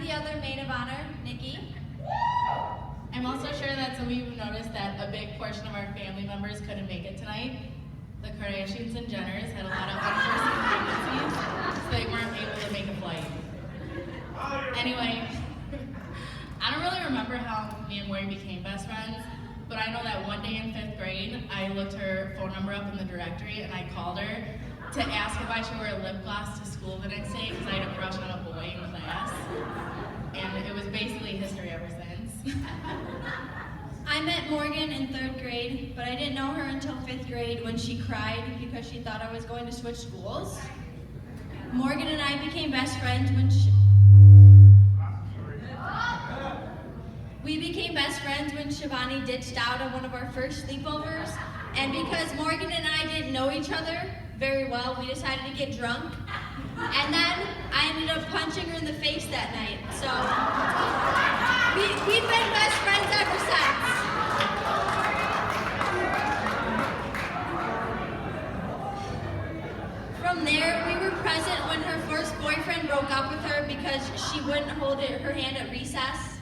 I'm the other maid of honor, Nikki. I'm also sure that some of you have noticed that a big portion of our family members couldn't make it tonight. The Kardashians and Jenners had a lot of unforeseen pregnancies, so they weren't able to make a flight. Anyway, I don't really remember how me and Morgan became best friends, but I know that one day in 5th grade, I looked her phone number up in the directory and I called her to ask if I should wear lip gloss to school the next day because I had a crush on a boy in class. And it was basically history ever since. I met Morgan in 3rd grade, but I didn't know her until 5th grade when she cried because she thought I was going to switch schools. Morgan and I became best friends when Shivanee ditched out on one of our first sleepovers, and because Morgan and I didn't know each other very well, we decided to get drunk, and then I ended up punching her in the face that night. So we've been best friends ever since. From there, we were present when her first boyfriend broke up with her because she wouldn't hold her hand at recess.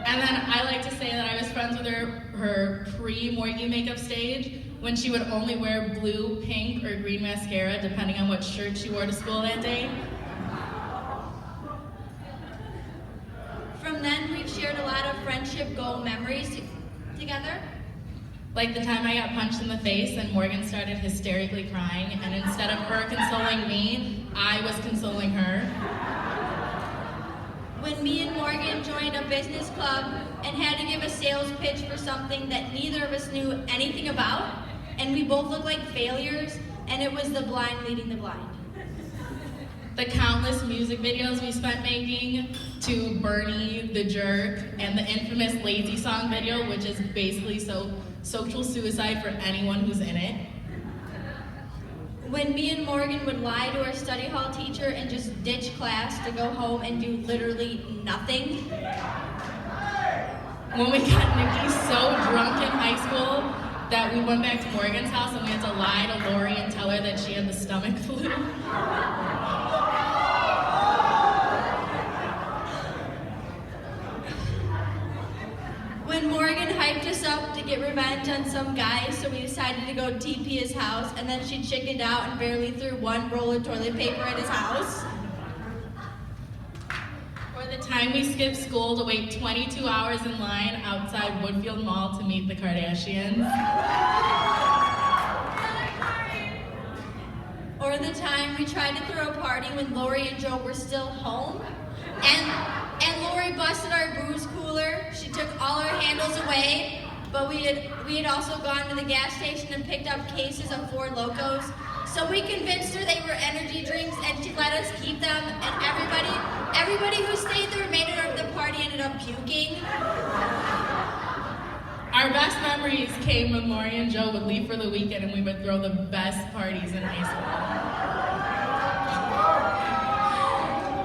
And then I like to say that I was friends with her pre-Morgie makeup stage when she would only wear blue, pink, or green mascara depending on what shirt she wore to school that day. From then, we've shared a lot of friendship goal memories together. Like the time I got punched in the face and Morgan started hysterically crying, and instead of her consoling me, I was consoling her. When me and Morgan joined a business club and had to give a sales pitch for something that neither of us knew anything about, and we both looked like failures, and it was the blind leading the blind. The countless music videos we spent making, to Bernie, the Jerk, and the infamous Lazy Song video, which is basically social suicide for anyone who's in it. When me and Morgan would lie to our study hall teacher and just ditch class to go home and do literally nothing. When we got Nikki so drunk in high school that we went back to Morgan's house and we had to lie to Lori and tell her that she had the stomach flu. When Morgan hyped us up to get revenge on some guy, so we decided to go TP his house, and then she chickened out and barely threw one roll of toilet paper at his house. Or the time we skipped school to wait 22 hours in line outside Woodfield Mall to meet the Kardashians. Or the time we tried to throw a party when Lori and Joe were still home, and Lori busted our booze cooler. She took all our handles away, but we had also gone to the gas station and picked up cases of Four Locos. So we convinced her they were energy drinks, and she let us keep them. And everybody who stayed the remainder of the party ended up puking. Our best memories came when Lori and Joe would leave for the weekend, and we would throw the best parties in high school.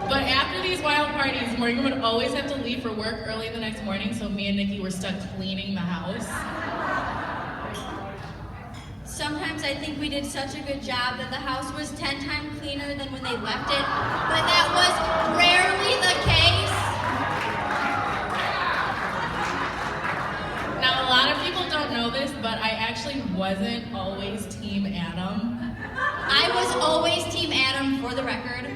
But after these wild parties, Morgan would always have to leave for work early the next morning, so me and Nikki were stuck cleaning the house. Sometimes I think we did such a good job that the house was 10 times cleaner than when they left it, but that was rarely the case. Now, a lot of people don't know this, but I actually wasn't always Team Adam. I was always Team Adam, for the record.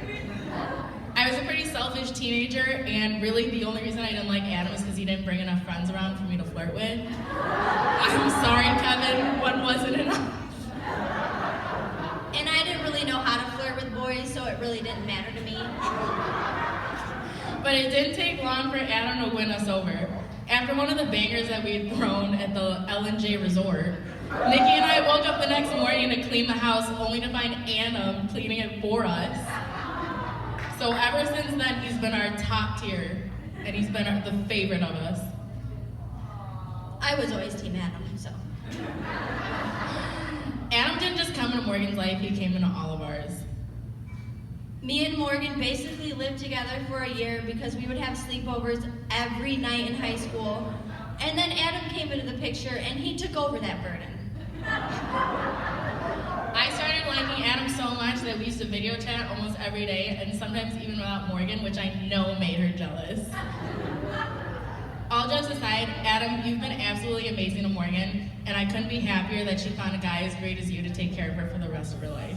I was a pretty selfish teenager, and really the only reason I didn't like Adam was because he didn't bring enough friends around for me to flirt with. I'm sorry, Kevin, one wasn't enough. And I didn't really know how to flirt with boys, so it really didn't matter to me. But it didn't take long for Adam to win us over. After one of the bangers that we had thrown at the L&J resort, Nikki and I woke up the next morning to clean the house only to find Adam cleaning it for us. So ever since then, he's been our top tier, and he's been the favorite of us. I was always Team Adam, so. Adam didn't just come into Morgan's life, he came into all of ours. Me and Morgan basically lived together for a year because we would have sleepovers every night in high school, and then Adam came into the picture, and he took over that burden. I started liking liking Adam so much that we used to video chat almost every day, and sometimes even without Morgan, which I know made her jealous. All jokes aside, Adam, you've been absolutely amazing to Morgan, and I couldn't be happier that she found a guy as great as you to take care of her for the rest of her life.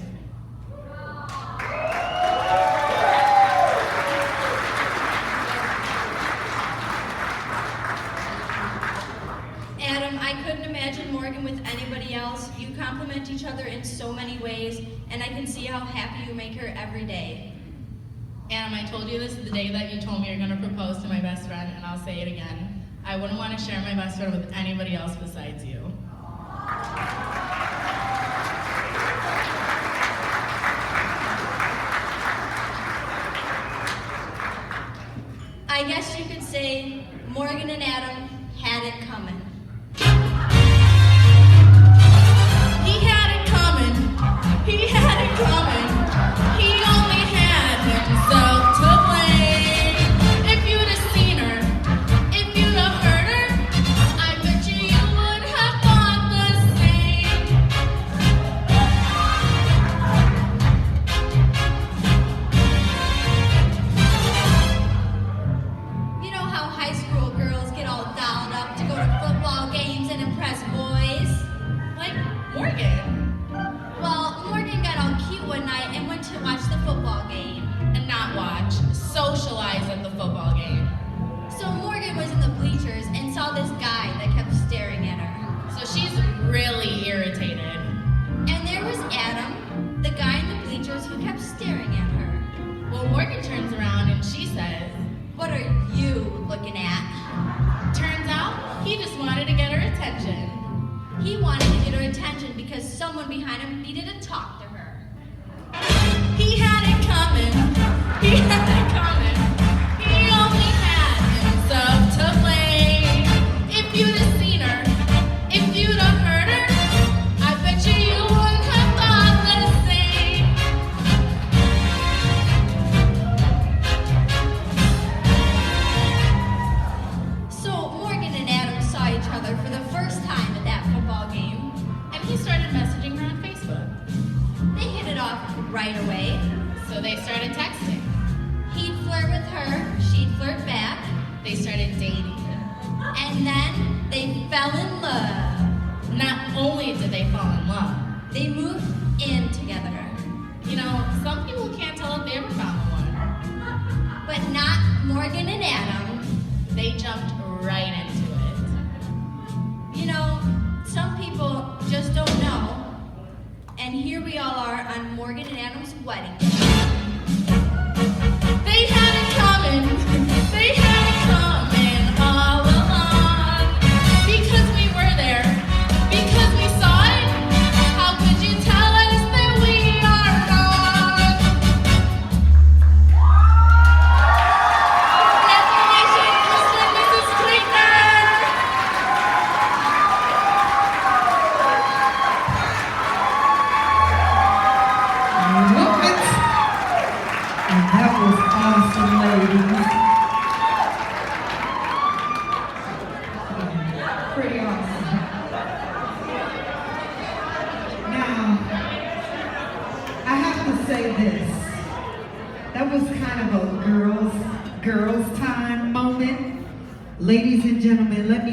Adam, I couldn't imagine Morgan with anybody else. You complement each other in so many ways, and I can see how happy you make her every day. Adam, I told you this the day that you told me you're going to propose to my best friend, and I'll say it again. I wouldn't want to share my best friend with anybody else besides you. I guess you could say Morgan and Adam had it coming. He had it coming. He had it coming. He only had himself to blame. If you'd have seen her, if you'd have heard her, I bet you would have thought the same. You know how high school girls get all dolled up to go to football games and impress boys? Like Morgan. Well, Morgan got all cute one night and went to watch the football game. And not watch, socialize at the football game. So Morgan was in the bleachers and saw this guy that kept staring at her. So she's really irritated. And there was Adam, the guy in the bleachers who kept staring at her. Well, Morgan turns around and she says, What are you looking at? turns out he just wanted to get her attention. He wanted to get her attention because someone behind him needed to talk to her. He had it coming. He had it coming. He only had himself to blame. If you'd have seen her, if you'd have heard her, I bet you wouldn't have thought the same. So Morgan and Adam saw each other for the first time at that football game. And he started messaging her on Facebook. They hit it off right away. So they started texting. He'd flirt with her, she'd flirt back, They started dating. and then they fell in love. Not only did they fall in love, They moved in together, you know, some people can't tell if they ever found the one. but not Morgan and Adam. They jumped right into it. You know, some people just don't know. And here we all are on Morgan and Adam's wedding day. They had it coming. They had it coming all along. Because we were there. Because we saw it. How could you tell us that we are wrong? Congratulations, Mr. and Mrs. Klinkner. What? And that was awesome, ladies. Pretty awesome. Now, I have to say this. That was kind of a girls' time moment. Ladies and gentlemen, let me